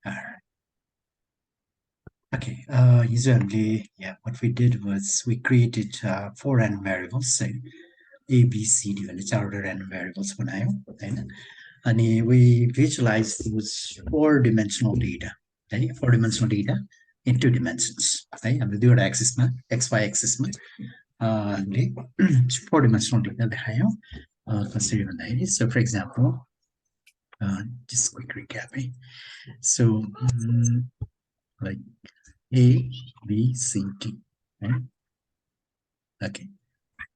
Alright. Okay, usually, what we did was we created 4 random variables, say A, B, C, D, and चारवटा random variables बनायौं, हैन? अनि we visualize those 4-dimensional data, है? 4-dimensional data in 2 dimensions, है? हामीले दुईवटा एक्सिसमा, XY एक्सिसमा हामीले 4-dimensional data देखायौं, कसरी भन्दाखेरि, so for example, just quick recap, है? So, like A, B, C, D, right? Okay,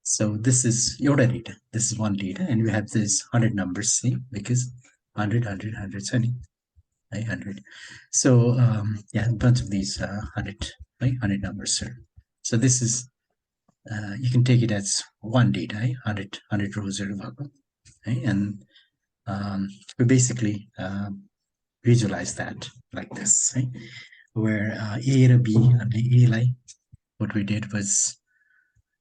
so this is your data. This is one data, and we have this 100 numbers, see, because 100, 100, 100, 100. So yeah, a bunch of these 100, right? 100 numbers, sir. So this is you can take it as one data, right? 100 rows, right? And we basically visualize that like this, right? Where A to B and A like what we did was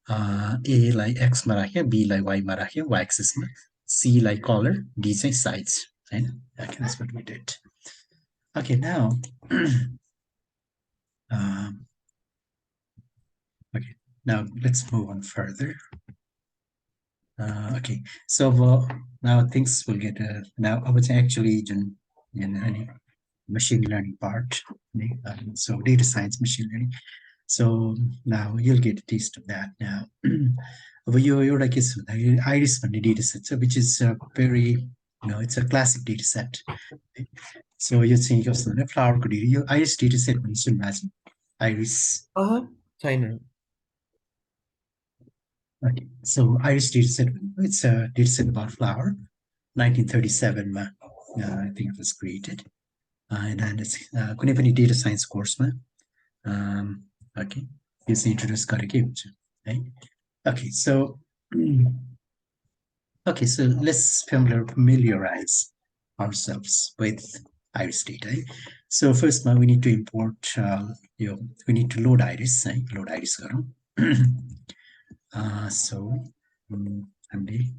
A like X मा राख्यो, B like Y मा राख्यो, Y axis मा, C like color, D चाहिँ sides, right? Okay, that's what we did. Okay, now okay, now let's move on further. Okay, so now things will get now I would actually in any machine learning part, so data science, machine learning. So now you'll get a taste of that now. You're like iris data set, which is very, it's a classic data set. So you're saying your flower could your iris data set imagine iris. China. Okay, so iris data set, it's a data set about flower. 1937, I think it was created. And then it's कुनै पनि data science course okay, it's introduced right? Okay, so okay, so let's familiarize ourselves with iris data. So first we need to import we need to load iris, load iris so and the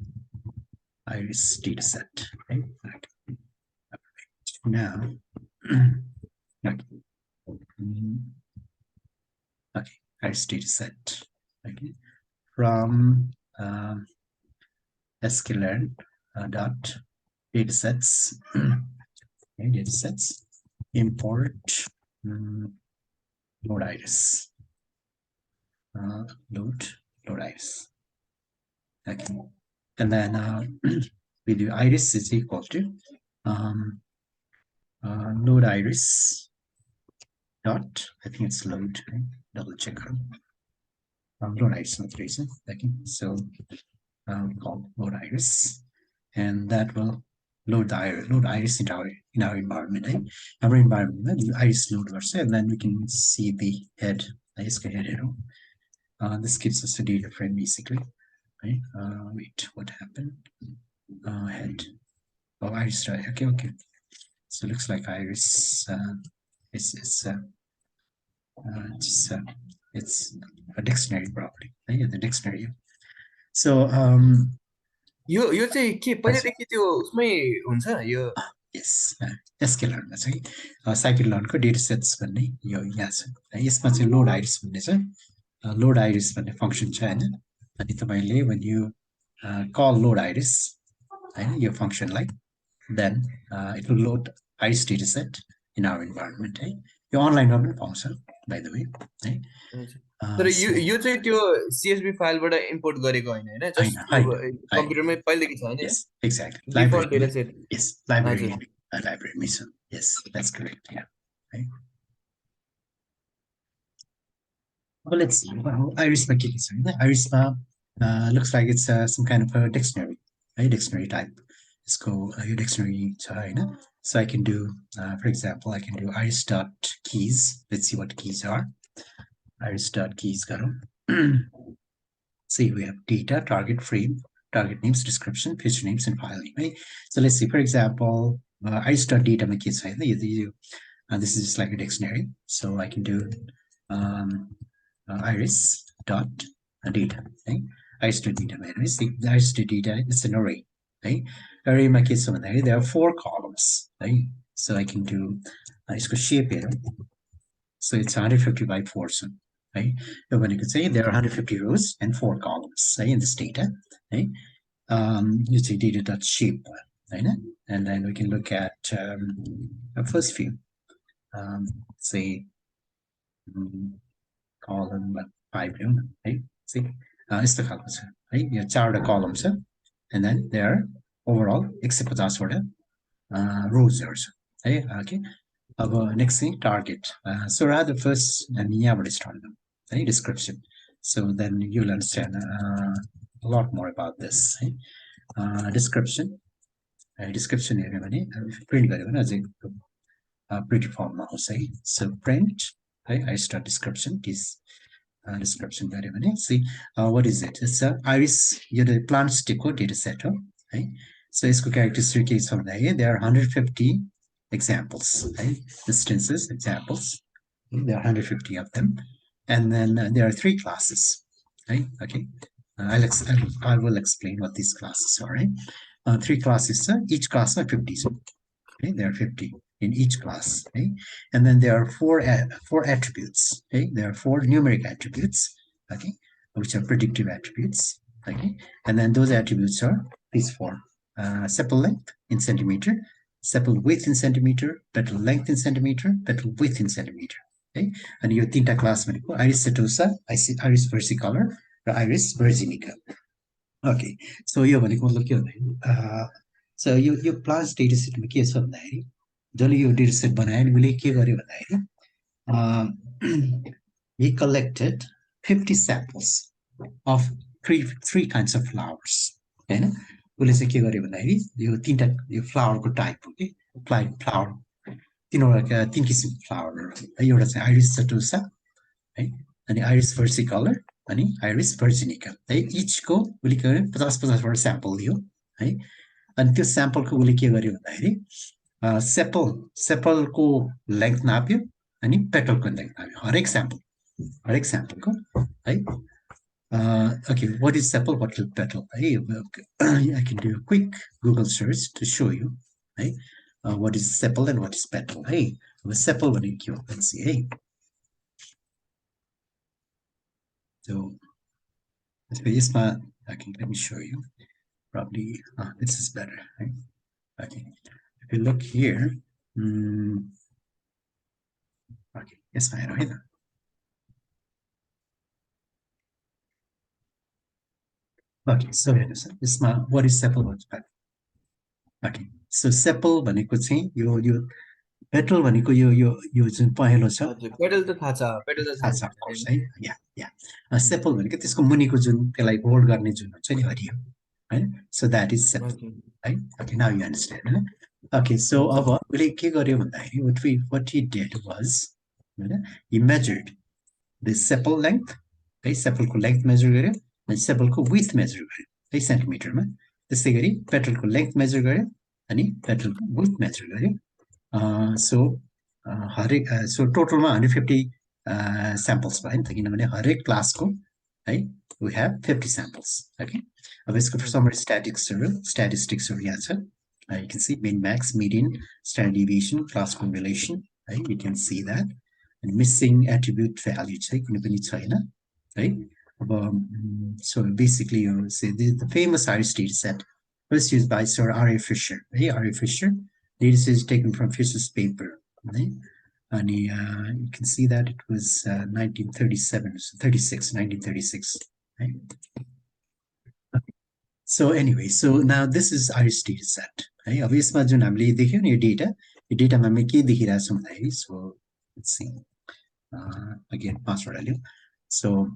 iris data set, right? Now okay, iris data set, okay, from sklearn dot datasets, okay, datasets, import load iris, load iris. Okay, and then we do iris is equal to load iris dot, I think it's load, right? Double check load iris not reason. Okay, so we call load iris, and that will load the iris in our environment, right? Our environment, iris load versa, and then we can see the head. This gives us a data frame basically, right? Wait, what happened? Head. Oh, iris. Okay. So it looks like iris. It's a dictionary probably. Yeah, the dictionary. So यो चाहिँ के पहिलेदेखि त्यो उसमै हुन्छ यो यस sklearn चाहिँ scikit-learn को data sets भन्ने यो यहाँ छ यसमा चाहिँ लोड आइरिस भन्ने छ लोड आइरिस भन्ने फंक्सन छ हैन अनि तपाईले when you call load iris हैन यो फंक्सनलाई then it will load iris data set in our environment है यो अनलाइनमा पनि पाउँछ by the way है तर यो चाहिँ त्यो CSV फाइलबाट इम्पोर्ट गरेको हैन हैन जस्ट कम्प्युटरमै पहिलेदेखि छ हैन yes exactly default data set yes library mission yes that's correct yeah right. Well, let's see. Iris Iris looks like it's some kind of a dictionary, right? Dictionary type. Let's go dictionary China. So I can do, for example, I can do iris dot keys. Let's see what keys are. Iris dot keys. See, we have data, target frame, target names, description, page names, and file name. Right? So let's see. For example, iris dot data keys. This is just like a dictionary. So I can do iris dot data, right? Iris dot data, the iris dot data is an array, right? Array my case there are 4 columns, right? So I can do यसको shape हेरौँ. So it's 150 by 4 right? When you could say there are 150 rows and 4 columns in this data, right? You see data.shape, right? And then we can look at our first view, say column 5, right? See, it's the columns, right? You have 4 columns, and then there are overall except for that rows right? Okay. Next thing, target. So rather first, and start the description. So then you'll understand a lot more about this. Description. Description area print pretty form now say. So print. I start description. This description see what is it? It's a iris. The plant sticker data set. Right? So its characteristics there are 150 examples, right? Instances, examples. There are 150 of them, and then there are 3 classes, right? Okay, I will explain what these classes are. Right? 3 classes. Each class are 50. Okay, there are 50 in each class. Okay? And then there are four attributes. Okay? There are 4 numeric attributes, okay, which are predictive attributes. Okay, and then those attributes are these 4: sepal length in centimeter, sepal width in centimeter, petal length in centimeter, petal width in centimeter. Okay, and यो 3 class भनेको iris setosa, iris versicolor र iris virginica. Okay, so यो भनेको मतलब के भन्दाखेरि so यो plants data सेटमा के छ भन्दाखेरि जसले यो डेटा सेट बनायो नि उसले के गर्यो भन्दाखेरि he collected 50 samples of three kinds of flowers. हैन उसले चाहिँ के गर्यो भन्दाखेरि यो 3टा यो फ्लावरको टाइप हो कि फ्लावर 3 किसिमको फ्लावरहरू है एउटा चाहिँ आइरिस सटोसा है अनि आइरिस versicolor अनि आइरिस virginica है इचको उसले के गर्यो 50 वटा स्याम्पल लियो है अनि त्यो स्याम्पलको उसले के गर्यो भन्दाखेरि सेपलको लेन्थ नाप्यो अनि पेटलको लेन्थ नाप्यो हरेक स्याम्पलको है okay, what is sepal, what is petal? I can do a quick Google search to show you what is sepal and what is petal. Hey, sepal भनेको let's see. Hey, so okay, let me show you. Probably this is better. Right? Okay, if you look here, okay, yes, I know. Okay, so हेर्नुहोस् यसमा what is sepal, what is petal? Okay, so sepal भनेको चाहिँ यो petal भनेको यो जुन पहेँलो छ पेटल त थाहा छ पेटल त थाहा of course है या sepal भनेको त्यसको मुनिको जुन त्यसलाई होल्ड गर्ने जुन हुन्छ नि हरियो हैन so that is sepal है okay now you understand हैन okay so अब उसले के गर्यो भन्दाखेरि what he did was हैन he measured the sepal length है sepal को length measure गर्यो अनि sepal को width measure गर्यो है सेन्टिमिटरमा त्यसै गरी petal को length measure गर्यो अनि petal को width measure गर्यो so total 150 samples भयो नि त किनभने हरेक क्लासको है we have 50 samples. Okay, अब यसको summary statisticsहरु यहाँ छ. You can see min, max, median, standard deviation, class correlation. Right? You can see that. And missing attribute value चाहिँ कुनै पनि छैन है. So basically you say the famous iris data set was used by Sir R.A. Fisher. Hey, R.A. Fisher. Data set is taken from Fisher's paper. Right? And you can see that it was 1936. Right? So anyway, so now this is iris data set. है अब यसमा जुन हामीले देख्यौ नि यो डेटामा हामी के देखिरहेको छौँ भन्दाखेरि so let's see again password हाल्यो so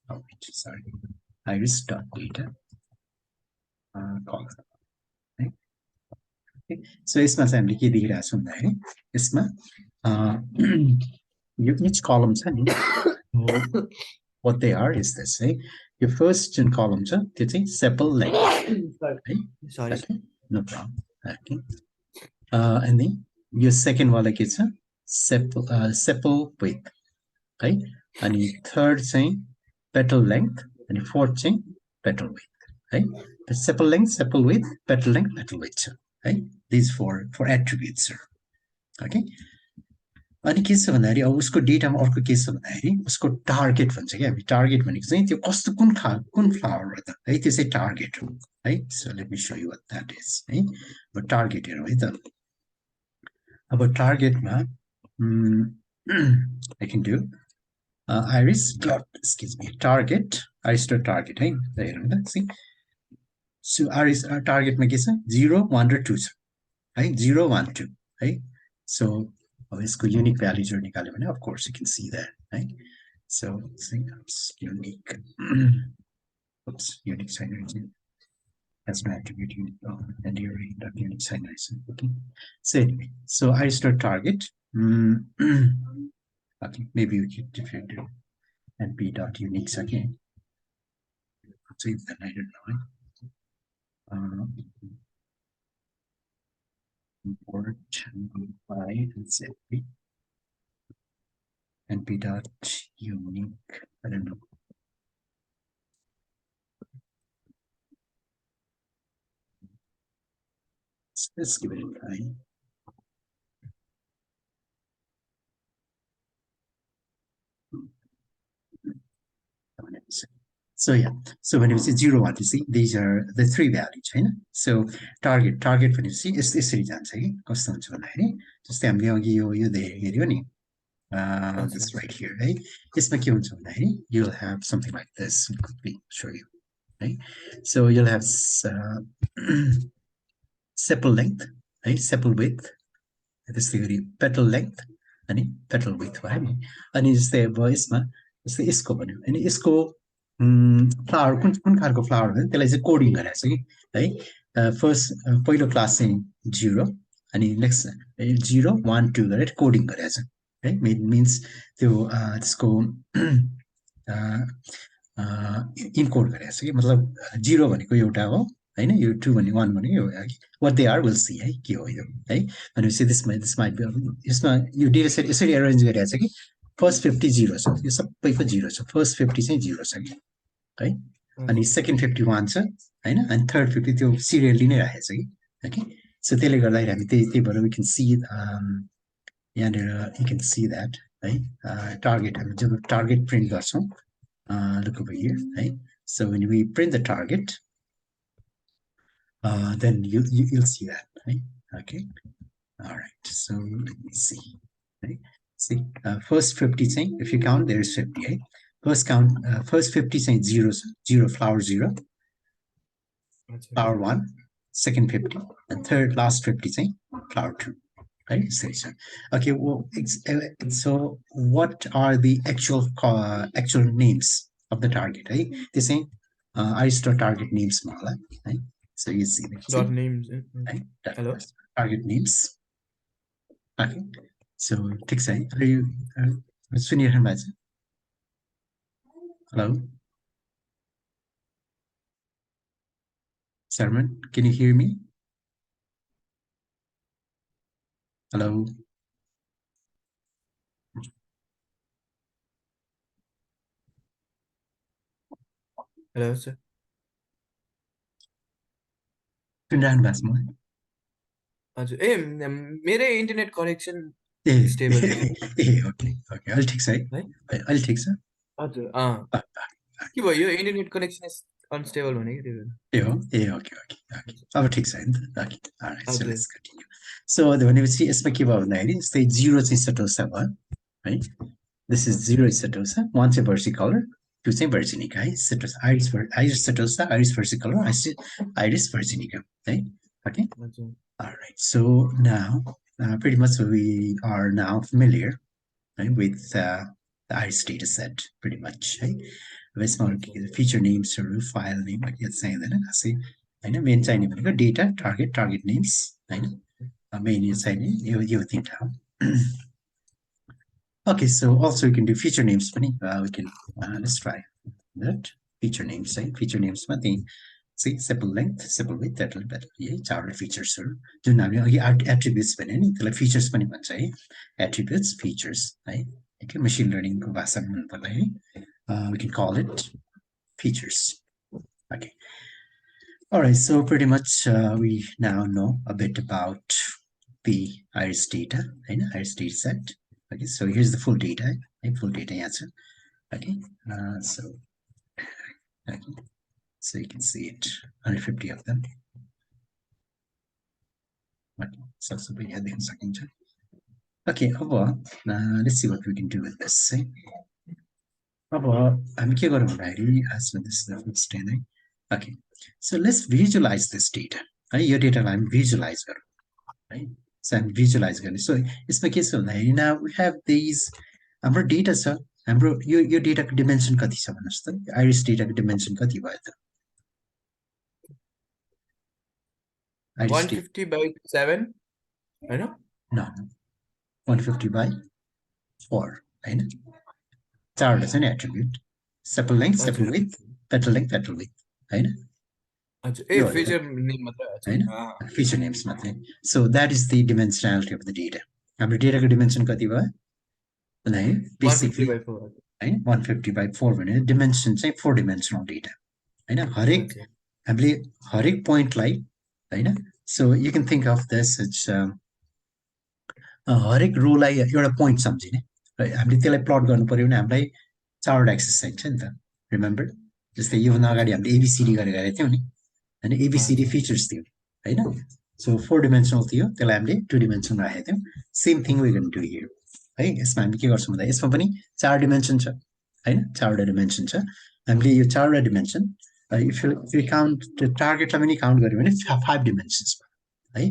oh wait, sorry iris.data column है so यसमा चाहिँ हामीले के देखिरहेको छौँ भन्दाखेरि यसमा यो each column छ नि what they are is this है यो first जुन column छ त्यो चाहिँ sepal length है sorry okay, no problem okay and then your second वाला के छ sepal width है अनि third चाहिँ petal length अनि fourth चाहिँ petal width है sepal length, sepal width, petal length, petal width छ है दिस फर एट्रिब्युट्स ओके अनि के छ भन्दाखेरि अब उसको डेटामा अर्को के छ भन्दाखेरि उसको टार्गेट भन्छ क्या हामी टार्गेट भनेको चाहिँ त्यो कस्तो कुन फ्लावर हो त है त्यो चाहिँ टार्गेट हो है so let me show you what that is है अब टार्गेट हेरौँ है त अब टार्गेटमा I can do iris dot excuse me target iris dot target है हेरौँ त सी सो iris टार्गेटमा के छ 0 1 र 2 छ है 0 1 2 है सो अब यसको युनिक भ्यालुजहरु निकाल्यो भने of course you can see that है so unique oops unique sign has no attribute and your unique sign okay so anyway so iris dot target okay maybe we can define it and p dot uniques again so then I don't know import by let's say and p dot unique I don't know let's give it a try so yeah so when you see 0 1 you see these are the three values right so target when you see is यसरी जान्छ कि कस्तो हुन्छ भन्दाखेरि जस्तै हामीले अघि यो हेर्यो नि this right here है यसमा के हुन्छ भन्दाखेरि you'll have something like this quickly show you right so you'll have sepal length है sepal width त्यस्तै गरी petal length अनि petal width भयो नि अनि जस्तै अब यसमा जस्तै यसको भन्यो अनि यसको फ्लावर कुन खालको फ्लावर हो त्यसलाई चाहिँ कोडिङ गरेको छ कि है फर्स्ट पहिलो क्लास चाहिँ 0 अनि नेक्स्ट 0 1 2 गरेर कोडिङ गरेको छ है मिन्स त्यो त्यसको इन्कोड गरेको छ कि मतलब 0 भनेको एउटा हो हैन यो 2 भने 1 भने यो what they are will see है के हो यो है भनेपछि त्यसमा यसमा यो डेटा सेट यसरी एरेन्ज गरेको छ कि फर्स्ट 50 0 छ यो सबैको 0 छ फर्स्ट 50 चाहिँ 0 छ कि है अनि सेकेन्ड 51 छ हैन अनि थर्ड 50 त्यो सिरियली नै राखेको छ कि ओके सो त्यसले गर्दाखेरि हामी त्यही भएर वी क्यान सी यहाँनिर यु क्यान सी द्याट है टार्गेट हामी जब टार्गेट प्रिन्ट गर्छौँ look over here right so when we print the target then you'll see that right okay all right so let me see right see first 50 saying if you count there is 50 right first count first 50 saying 0 flower 0 flower 1 second 50 and third last 50 saying flower 2 right okay well so what are the actual names of the target right they say iris target names right so you see that dot names right hello target names okay so take say are you hello Sarman, can you hear me hello hello sir सुनिरहनु भएको छ मलाई हजुर ए मेरै internet connection ए stable ए okay okay अहिले ठिक छ है अहिले ठिक छ हजुर के भयो यो इन्टरनेट कनेक्सन अनस्टेबल हुने कि त्यो ए ओके ओके ओके अब ठिक छ नि त okay all right so let's continue so भनेपछि यसमा के भयो भन्दाखेरि जस्तै 0 चाहिँ सटोसा भयो है दिस इज 0 इज सटोसा 1 चाहिँ versicolor 2 चाहिँ virginica है सटोसा iris सटोसा iris versicolor iris virginica है okay all right so now pretty much we are now familiar right, with the iris data set pretty much right यसमा feature names file name यति चाहिँदैन खासै हैन main चाहिने भनेको data target names हैन main यो चाहिने यो तिनटा हो okay so also you can do feature names पनि we can let's try that feature names है feature names मा त्यही see simple length simple width that will better है चारवटा features जुन हामीले अघि attributes भन्यो नि त्यसलाई features पनि भन्छ है attributes features है okay machine learning को भाषामा भन्नुपर्दा है we can call it features okay All right, so pretty much we now know a bit about the iris data, right? Iris data set. Okay, so here's the full data, right? Full data answer. Okay, okay, so you can see it, 150 of them. Okay, सबसे यहाँ देख्न सकिन्छ. Okay, अब let's see what we can do with this. अब हामी के गरौँ भन्दाखेरि this is the first day, okay, so let's visualize this data. है यो डेटालाई हामी visualize गरौँ. Right? So I'm visualize गर्ने. So यसमा के छ भन्दाखेरि now we have these हाम्रो डेटा छ. हाम्रो यो डेटाको डिमेन्सन कति छ भन्नुस् त? आइरिस डेटाको डिमेन्सन कति भयो त? 150 by 7 हैन? No. 150 by 4 हैन? चारवटा छ नि attribute. Sepal length, sepal width, petal length, petal width हैन? अच्छा ए फिचर नेम मात्र हैन? फिचर नेम्स मात्रै. So that is the dimensionality of the data. हाम्रो डेटाको डिमेन्सन कति भयो? भन्दाखेरि बेसिकली 150 by 4 भनेर डिमेन्सन चाहिँ 4 डिमेन्सनल डेटा हैन? हरेक हामीले हरेक पोइन्टलाई हैन? So you can think of this as हरेक रोलाई एउटा पोइन्ट सम्झिने र हामीले त्यसलाई प्लट गर्नु पर्यो भने हामीलाई चारवटा एक्सेस चाहिन्छ नि त. रिमेम्बर जस्तै योभन्दा अगाडि हामीले एबिसिडी गरेका थियौँ नि होइन? एबिसिडी फिचर्स थियो होइन? सो 4 डिमेन्सनल थियो, त्यसलाई हामीले 2 डिमेन्सन राखेका थियौँ. Same thing we can do here है. यसमा हामी के गर्छौँ भन्दा यसमा पनि 4 डिमेन्सन छ होइन? 4वटा डिमेन्सन छ. हामीले यो 4वटा डिमेन्सन इफ यु काउन्ट टार्गेटलाई पनि काउन्ट गर्यो भने 5 डिमेन्सन्स है.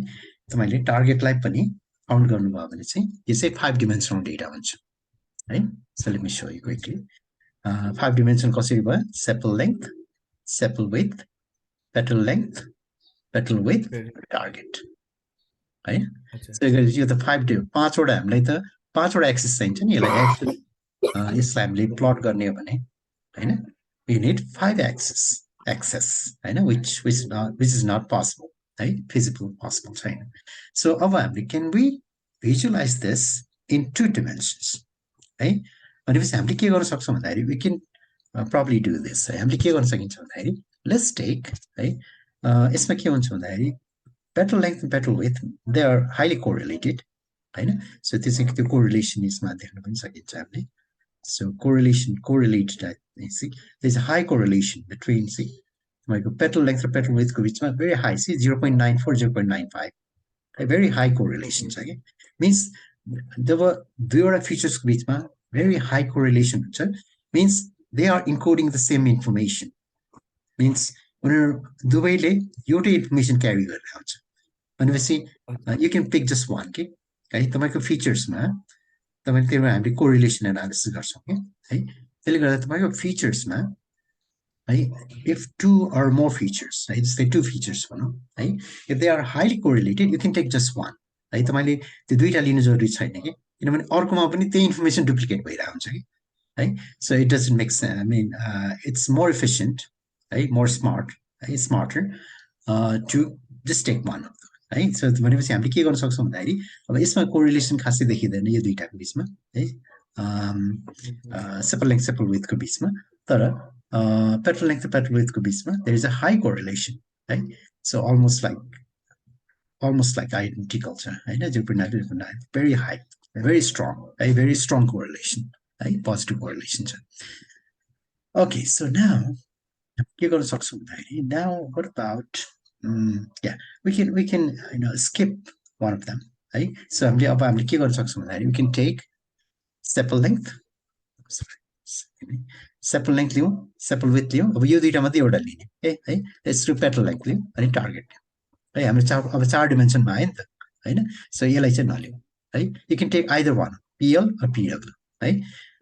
तपाईँले टार्गेटलाई पनि काउन्ट गर्नुभयो भने चाहिँ यो चाहिँ 5 डिमेन्सनल डेटा हुन्छ है. So let me show you quickly. 5 dimension कसरी भयो? Sepal length, sepal width, petal length, petal width, target है. सो यो त 5वटा हामीलाई त 5वटा एक्सेस चाहिन्छ नि. यसलाई एक्चुअली यसलाई हामीले प्लट गर्ने हो भने हैन? We need 5 access हैन? which is not possible है, feasible possible छैन. So अब हामीले can we visualize this in 2 dimensions है? भनेपछि हामीले के गर्न सक्छौँ भन्दाखेरि we can probably do this है. हामीले के गर्न सकिन्छ भन्दाखेरि let's take है यसमा के हुन्छ भन्दाखेरि petal length and petal width they are highly correlated हैन? So त्यो चाहिँ त्यो कोरिलेसन यसमा देख्न पनि सकिन्छ हामीले. So correlated, I see. There's a high correlation between, see, my petal length or petal width which is very high, see, 0.94, 0.95. A very high correlation, okay? Means there were features which very high correlation, means they are encoding the same information. Means when the way your information carry out. When we see, you can pick just one, okay? The features, तपाईँले त्यसमा हामीले correlation analysis गर्छौँ है. त्यसले गर्दा तपाईँको फिचर्समा है if 2 or more features है, जस्तै 2 features भनौँ है, if they are highly correlated you can take just one है. तपाईँले त्यो दुईटा लिनु जरुरी छैन कि, किनभने अर्कोमा पनि त्यही इन्फर्मेसन डुप्लिकेट भइरहेको हुन्छ कि है. So it doesn't make sense. I mean it's more efficient है, मोर स्मार्ट है, smarter to just take one है. सो भनेपछि हामीले के गर्न सक्छौँ भन्दाखेरि अब यसमा कोरिलेसन खासै देखिँदैन यो दुईटाको बिचमा है, सेपल लेन्थ सेपल विथको बिचमा. तर पेटल लेन्थ र पेटल विथको बिचमा there is a high correlation है. सो अलमोस्ट लाइक आइडेन्टिकल छ हैन? 0.9, भेरी हाई, भेरी स्ट्रङ है, भेरी स्ट्रङ कोरिलेसन है, पोजिटिभ कोरिलेसन छ. ओके, सो नाउ के गर्न सक्छौँ भन्दाखेरि now what about yeah, we can skip one of them right? So हामीले के गर्न सक्छौँ भन्दाखेरि we can take sepal length, sepal length लियौँ, sepal width लियौँ. अब यो दुईटा मात्रै एउटा लिने है. Let's do petal length लियौँ अनि टार्गेट है. हाम्रो अब 4 डिमेन्सनमा आयो नि त हैन? सो यसलाई चाहिँ नलियौँ है. You can take either one, PL or PW है.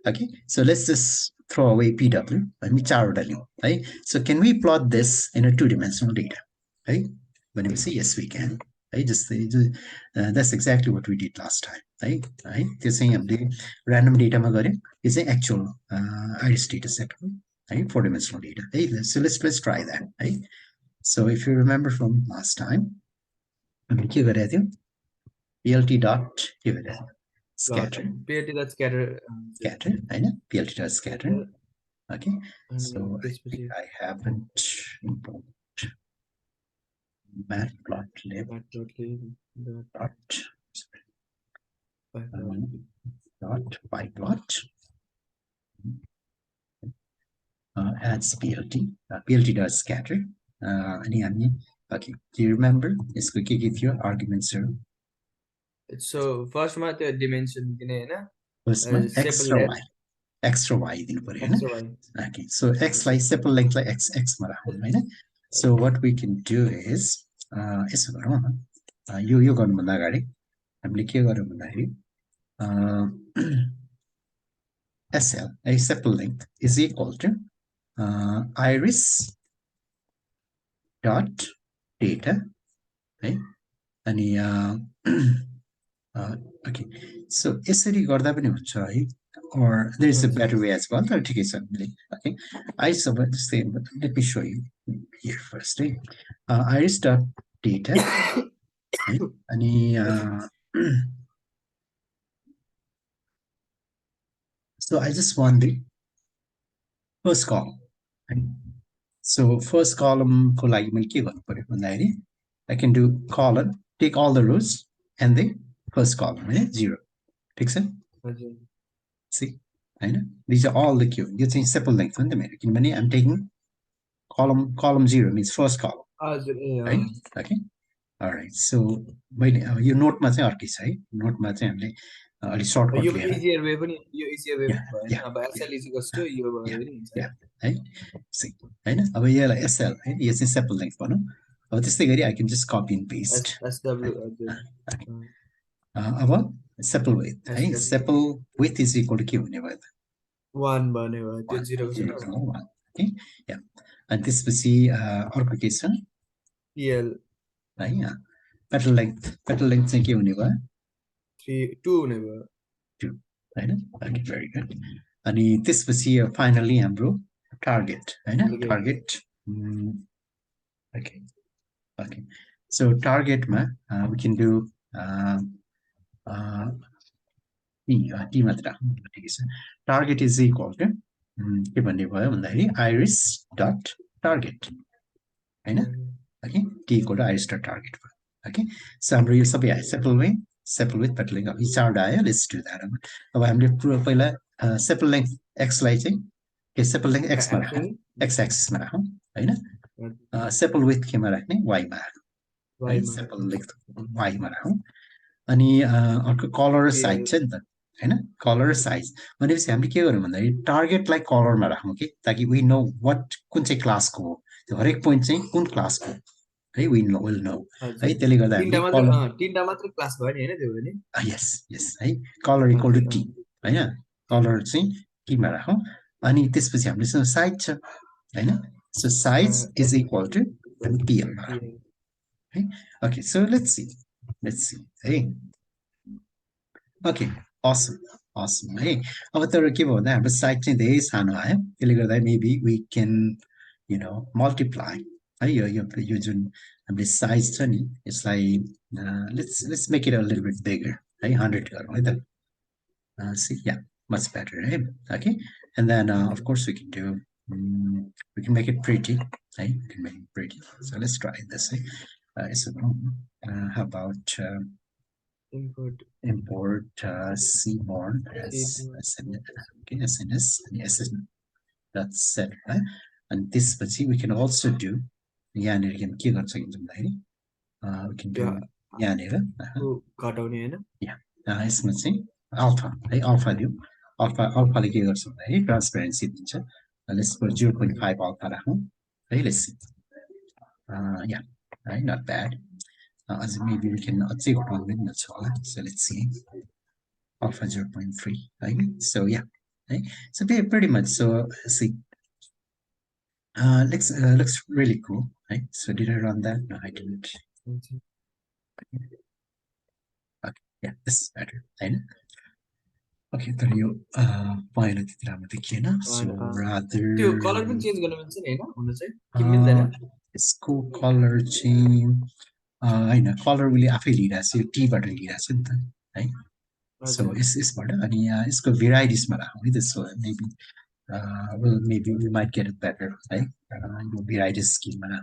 Okay, so let's just throw away PW हामी 4वटा लियौँ है. So can we plot this in a 2-dimensional data है? भनेपछि yes we can है. जस्तै that's exactly what we did last time है. त्यो चाहिँ हामीले ऱ्यान्डम डेटामा गर्यौँ. यो चाहिँ एक्चुअल आइरिस डेटा सेट हो है, 4-dimensional डेटा है. So let's try that है. So if you remember from last time हामीले के गरेका थियौँ? PLT dot के गरेका थियौँ? Scatter. PLT dot scatter हैन? PLT dot scatter. Okay, so I think I haven't imported matplotlib matplotlib dot pyplot dot pyplot adds PLT. PLT does scatter. Okay, do you remember? Yes, quickly give your arguments here. So first मा त्यो dimension दिने हैन First one, sepal extra y. length Extra y दिनु पर्यो हैन. extra y Okay, so x like sepal length like x मा राखौँ हैन. So what we can do is यसो गरौँ न. यो गर्नुभन्दा अगाडि हामीले के गरौँ भन्दाखेरि SL, a sepal length is equal to iris dot data, right? And okay, so यसरी गर्दा पनि हुन्छ है, or there is a better way as well. तर ठिकै छ हामीले. Okay, let me show you here first. Iris dot data, right? And so I just want the first column, right? So first column को लागि मैले के गर्नु पर्यो भन्दाखेरि I can do column, take all the rows and the first column, right? 0. ठिक छ? See, होइन? These are all the queue. यो चाहिँ sepal length हो नि त मेरो, किनभने I'm taking column 0 means first column, right? Okay. All right. So मैले यो नोटमा चाहिँ अर्कै छ है. नोटमा चाहिँ हामीले अलि सर्टकट यो लिएर easier way पनि यो easier way पनि भएन अब SL is equals to यो भयो नि हुन्छ है. See, हैन? अब यसलाई SL है, यो चाहिँ sepal length भनौँ. अब त्यस्तै गरी I can just copy and paste. SW अब sepal width है, sepal width is equal to के हुने भयो त 1 बने भयो त्यो 0 छ 1. Okay, yeah. And त्यसपछि अर्को के छ PL है, petal length चाहिँ के हुने भयो 2 हुने भयो 2 हैन. Okay, very good. अनि त्यसपछि finally हाम्रो target हैन, target okay. So target मा we can do T मात्र ठिकै छ. Target is equal to के भन्ने भयो भन्दाखेरि iris dot target हैन. Okay, T equal to iris dot target. Okay, so हाम्रो यो सबै आयो sepal width petal length अब यी चारवटा आयो. Let's do that. अब हामीले पहिला sepal length x लाई चाहिँ के sepal length x मा राखौँ, x axis मा राखौँ हैन. sepal width केमा राख्ने y मा राखौँ है, sepal length y मा राखौँ. अनि अर्को कलर साइज छ नि त हैन, कलर साइज भनेपछि हामीले के गर्यौँ भन्दाखेरि टार्गेटलाई कलरमा राखौँ कि ताकि वी नो व्हाट कुन चाहिँ क्लासको हो, त्यो हरेक पोइन्ट चाहिँ कुन क्लासको है, वी विल नो है. त्यसले गर्दा हामीले तीनटा मात्र क्लास भयो नि हैन त्यो भने यस है, कलर इक्वल टु टी हैन, कलर चाहिँ टीमा राखौँ. अनि त्यसपछि हामीले साइज छ हैन, so size is equal to pl है. ओके, सो लेट्स सी है. ओके, awesome है. अब तर के भयो भन्दा हाम्रो साइज चाहिँ धेरै सानो आयो, त्यसले गर्दा मेबी वी क्यान मल्टिप्लाई है यो जुन हामीले साइज छ नि यसलाई let's make it a little beet बिगर है, 100 गरौँ है त. See, yeah, much better, right? Okay, and then of course we can do we can make it pretty, right? We can make it pretty. So let's try this. So how about import Seaborn as SNS that's set, right? And this, but see, we can also do यहाँनिर के गर्न सकिन्छ भन्दाखेरि we can do यहाँनिर घटाउने हैन, यसमा चाहिँ अल्फा है, अल्फा दिउँ. अल्फाले के गर्छ भन्दाखेरि ट्रान्सपेरेन्सी दिन्छ. लेट्स पट 0.5 अल्फा राखौँ है. लेट्स सी, या है, नट ब्याड. अझै मेबी वी क्यान अझै घटाउनु पनि मिल्छ होला. सो लेट्स सी, अल्फा 0.3 है. सो या है, so pretty much. So see, looks really cool, right? So did I run that? No, I didn't. Okay, yeah, this is better, right? Okay, तर यो पहिला त्यति राम्रो देखिएन. So rather त्यो colour पनि चेन्ज गर्न मिल्छ नि हैन, हुन चाहिँ के मिल्दैन यसको कलर चाहिँ हैन, कलर उले आफै लिइराछ, यो टीबाट लिइराछ नि त है. सो यसबाट अनि यसको भेराइटिजमा राखौँ है. त्यसो maybe well, maybe we might get it better, right? Your variety scheme. Right?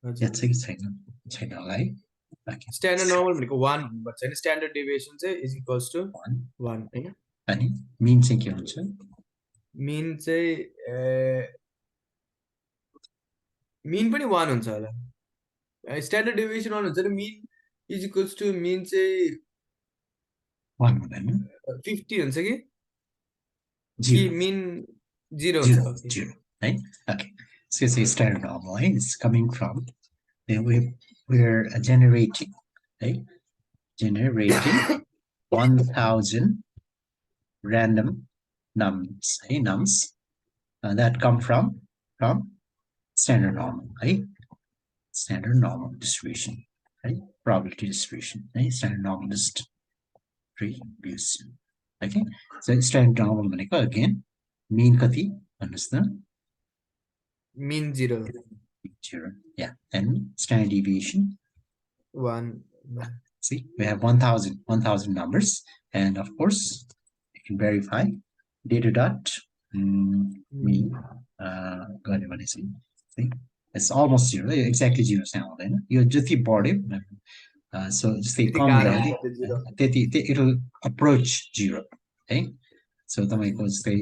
हजुर याद छ कि छैन छैन होला है ओके स्ट्यान्डर्ड नर्मल भनेको 1 भन्नुपर्छ होइन स्ट्यान्डर्ड डेभिएसन चाहिँ इज इक्वल्स टु 1 1 होइन अनि मिन चाहिँ के हुन्छ मिन चाहिँ मिन पनि 1 हुन्छ होला स्ट्यान्डर्ड डेभिएसन 1 हुन्छ र mean is equals to mean चाहिँ 1 हुँदैन 50 हुन्छ कि 0 मिन 0 हुन्छ 0 okay 0 right okay so it's a standard normal right? It's coming from we're generating right generating 1000 random nums hey nums that come from standard normal right standard normal distribution right probability distribution right standard normal distribution okay so standard normal भनेको again mean कति भन्नुस् त mean 0 0 yeah and standard deviation 1 see we have 1000 numbers and of course you can verify data dot mean गर्ने भनेपछि see it's almost 0 exactly 0 चाहिँ आउँदैन यो जति बढ्यो so जस्तै त्यति कम गाह्रो भ्याल्यु हुन्छ 0 त्यति it will approach 0 है so तपाईँको हजुर जस्तै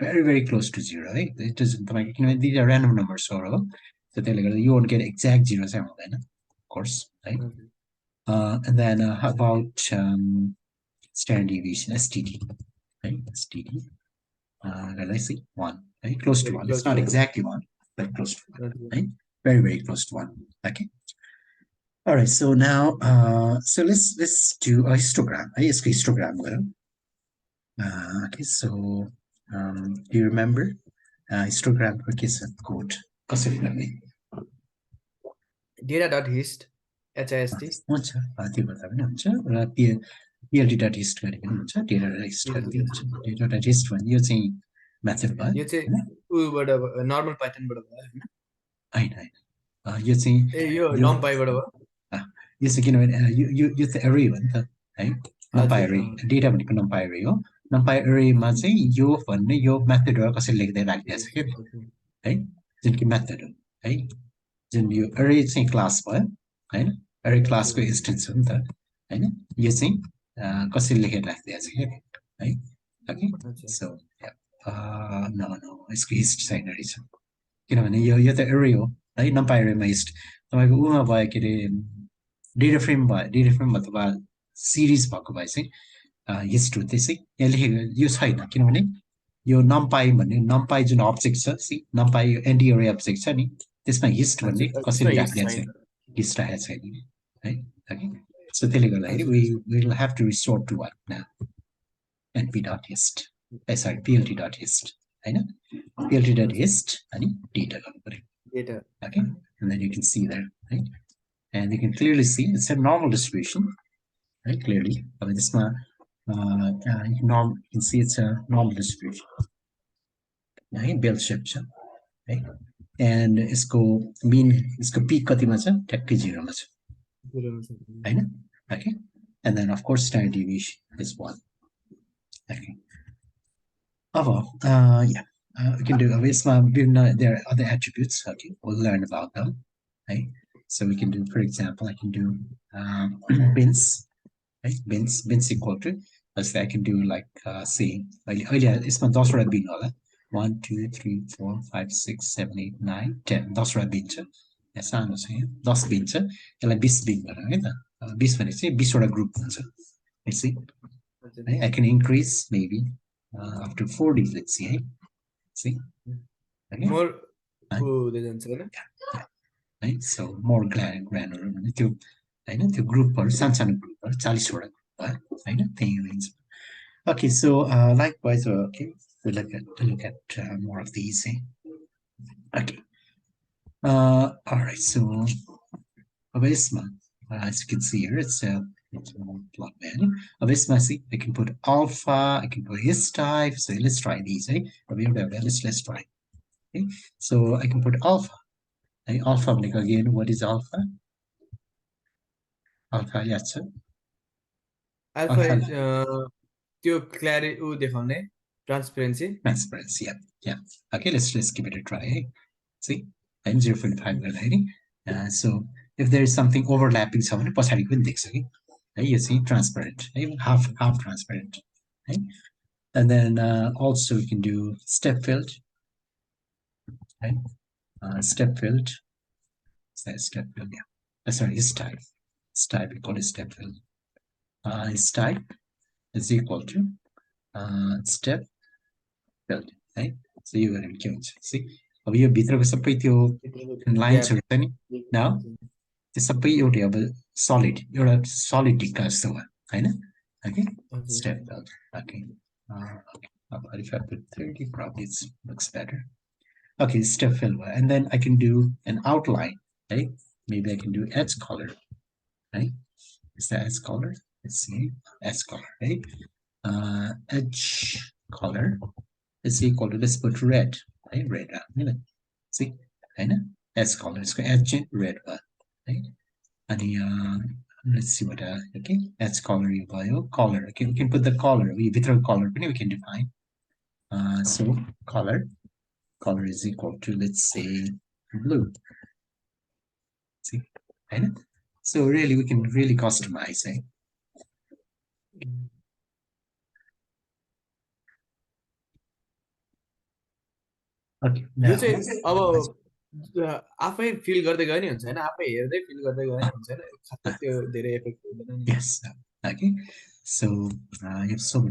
very very close to 0 है it is तपाईँको किनभने these are random numbers हो so त्यसले गर्दा you won't get exact 0 चाहिँ आउँदैन of course right हजुर and then how about standard deviation STD right STD let's see 1 right close to very 1 it's close not to 1 exactly 1 but close to 1 हजुर right very very close to 1 okay all right so now so let's do a histogram है यसको histogram गरौँ okay so do you remember histogram को के छ code कसरी गर्ने data dot हिस्ट एचआइएसटी हुन्छ त्यो गर्दा पनि हुन्छ र PLT डट हिस्ट गरे पनि हुन्छ डेटा डट हिस्ट गरे पनि हुन्छ डेटा डट हिस्ट भने यो चाहिँ मेथड भयो यो चाहिँ उबाट नर्मल पाइथनबाट भयो होइन होइन होइन यो चाहिँ ए यो नम्पाईबाट भयो यो चाहिँ किनभने यो त एरे हो नि त है नम्पाई हजुर एरे डेटा भनेको नम्पाई एरे हो नम्पाई एरेमा चाहिँ यो भन्ने यो मेथडहरू कसरी लेख्दै राखिदिएको छ क्या है जुन कि मेथड हो है जुन यो एरे चाहिँ क्लास भयो होइन एरे क्लासको इन्स्टेन्स हो नि त होइन यो चाहिँ कसरी लेखेर राखिदिएको छ क्या है ओके सो यसको हिस्ट छैन रहेछ किनभने यो त एरे हो है नम्पाई एरेमा हिस्ट तपाईँको उमा भयो के अरे डेटा फ्रेम भयो डेटा फ्रेम अथवा सिरिज भएको भए चाहिँ हिस्ट हो त्यसै यहाँ लेखेको यो छैन किनभने यो नम्पाई भन्ने नम्पाई जुन अब्जेक्ट छ सी नम्पाई यो एन्टी एरे अब्जेक्ट छ नि त्यसमा हिस्ट भन्ने कसैले राखिदिएको छैन हिस्ट राखेको छैन है ओके सो त्यसले गर्दाखेरि we will have to resort to what now np dot hist sorry plt dot hist होइन plt dot hist अनि data गर्नु पर्यो okay and then you can see there right and you can clearly see it's a normal distribution right clearly अब त्यसमा you can see it's a normal distribution है bell shape छ है and यसको mean यसको peak कतिमा छ ठ्याक्कै 0 मा छ होइन okay and then of course standard deviation is 1 okay अब yeah we can do अब यसमा विभिन्न there are other attributes okay we'll learn about them right so we can do for example I can do bins right bins equal to let's say I can do like say अहिले यसमा 10 वटा bin होला 1 2 3 4 5 6 7 8 9 10 10 वटा bin छ यहाँ सानो छ यहाँ 10 bin छ यसलाई 20 bin गरौँ है त 20 भने चाहिँ 20 वटा ग्रुप हुन्छ let's see I can increase maybe up to 40 let's see है see okay मोर हुँदै जान्छ हैन है so more granular भने त्यो हैन त्यो ग्रुपहरु सानसानो ग्रुपहरु 40 वटा भयो हैन त्यही हुन्छ okay so likewise okay we look at more of these okay all right so अब यसमा as you can see here it's plot value of this see I can put alpha I can put his type so let's try these let's try okay so I can put alpha alpha again what is alpha alpha yes sir alpha त्यो clarity उ देखाउने transparency yeah okay let's give it a try see होइन 0.5 गर्दाखेरि so if there is something overlapping छ भने पछाडिको पनि देख्छ कि है यो चाहिँ ट्रान्सपरेन्ट है हाफ हाफ ट्रान्सपरेन्ट है and then also we can do step filled right step filled step filled yeah sorry style we call it step filled style is equal to step filled है so यो गरेर के हुन्छ see अब यो भित्रको सबै त्यो लाइन्सहरु छ नि now त्यो सबै एउटै अब सलिड एउटा सलिड ढिक्का जस्तो भयो हैन okay step filled okay but if I put 30 probably it looks better okay step fill and then I can do an outline right maybe I can do edge color right is that edge color let's see edge color right edge color is equal to let's put red right red see right edge color is edge red right and let's see what okay edge color bio color okay we can put the color we without color we can define so color is equal to let's say blue see right so really we can really customize okay यो now चाहिँ अब आफै feel गर्दै गयो नि हुन्छ हैन आफै हेर्दै फिल गर्दै गयो नि हुन्छ हैन खासै त्यो धेरै इफेक्ट हुँदैन नि yes okay so you have so many